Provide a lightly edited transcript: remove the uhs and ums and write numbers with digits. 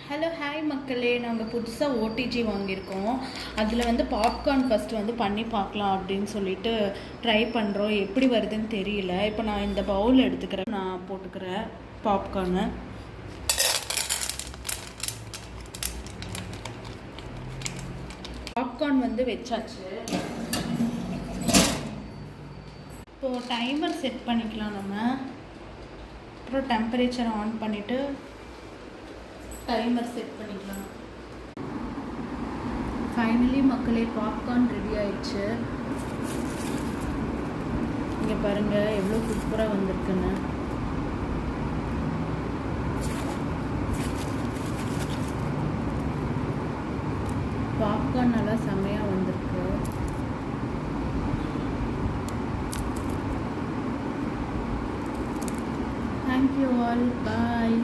Hello hi மக்களே, நாங்கள் புதுசாக ஓடிஜி வாங்கியிருக்கோம். அதில் வந்து பாப்கார்ன் ஃபஸ்ட்டு வந்து பண்ணி பார்க்கலாம் அப்படின்னு சொல்லிட்டு ட்ரை பண்ணுறோம். எப்படி வருதுன்னு தெரியல. இப்போ நான் இந்த பவுல் எடுத்துக்கிறேன், நான் போட்டுக்கிறேன் பாப்கார்னு. பாப்கார்ன் வந்து வச்சாச்சு. இப்போது டைமர் செட் பண்ணிக்கலாம் நம்ம. அப்புறம் டெம்பரேச்சர் ஆன் பண்ணிவிட்டு டைமர் செட் பண்ணிக்கலாம். ஃபைனலி மக்களே, பாப்கார்ன் ரெடி ஆயிடுச்சு. இங்கே பாருங்கள் எவ்வளோ சூப்பராக வந்திருக்குன்னு. பாப்கார்ன் நல்லா செம்மையாக வந்திருக்கு. தேங்க்யூ ஆல், பாய்.